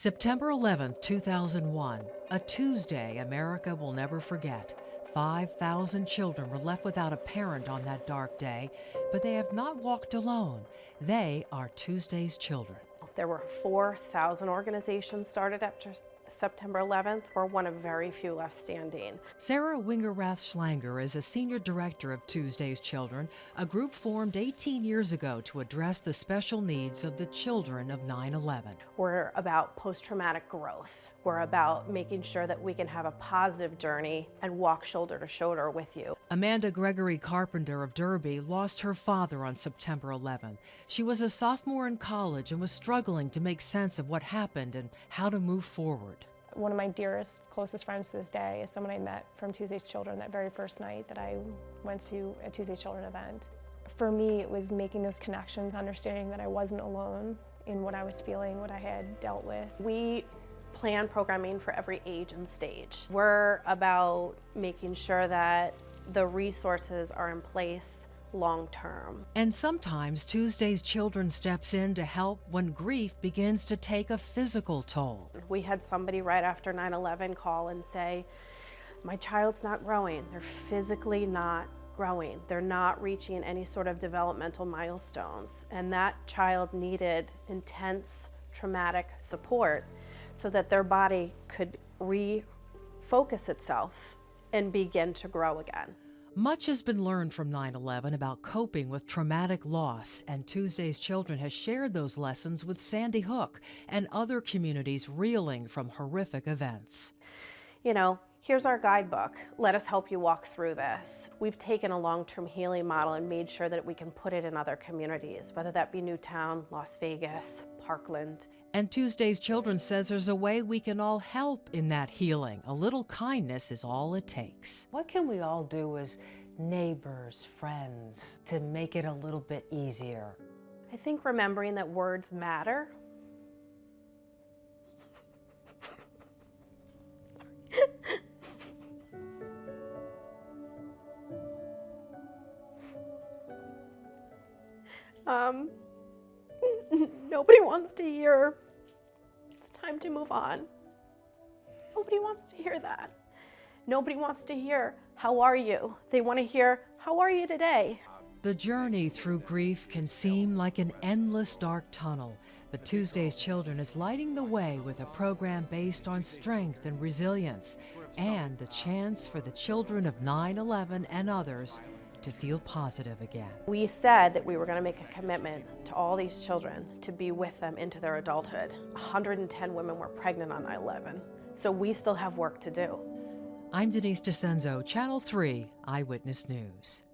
September 11th, 2001, a Tuesday America will never forget. 5,000 children were left without a parent on that dark day, but they have not walked alone. They are Tuesday's children. There were 4,000 organizations started after September 11th. We're one of very few left standing. Sarah Wingerath Schlanger is a senior director of Tuesday's Children, a group formed 18 years ago to address the special needs of the children of 9/11. We're about post-traumatic growth. We're about making sure that we can have a positive journey and walk shoulder to shoulder with you. Amanda Gregory Carpenter of Derby lost her father on September 11th. She was a sophomore in college and was struggling to make sense of what happened and how to move forward. One of my dearest, closest friends to this day is someone I met from Tuesday's Children that very first night that I went to a Tuesday's Children event. For me, it was making those connections, understanding that I wasn't alone in what I was feeling, what I had dealt with. We plan programming for every age and stage. We're about making sure that the resources are in place long term. And sometimes Tuesday's Children steps in to help when grief begins to take a physical toll. We had somebody right after 9/11 call and say, my child's not growing. They're physically not growing. They're not reaching any sort of developmental milestones. And that child needed intense traumatic support so that their body could refocus itself and begin to grow again. Much has been learned from 9/11 about coping with traumatic loss, and Tuesday's Children has shared those lessons with Sandy Hook and other communities reeling from horrific events. You know, here's our guidebook. Let us help you walk through this. We've taken a long-term healing model and made sure that we can put it in other communities, whether that be Newtown, Las Vegas, Parkland. And Tuesday's Children says there's a way we can all help in that healing. A little kindness is all it takes. What can we all do as neighbors, friends, to make it a little bit easier? I think remembering that words matter. Nobody wants to hear, it's time to move on. Nobody wants to hear that. Nobody wants to hear, how are you? They want to hear, how are you today? The journey through grief can seem like an endless dark tunnel, but Tuesday's Children is lighting the way with a program based on strength and resilience, and the chance for the children of 9/11 and others to feel positive again. We said that we were going to make a commitment to all these children to be with them into their adulthood. 110 women were pregnant on 9/11, so we still have work to do. I'm Denise DeCenzo, Channel 3 Eyewitness News.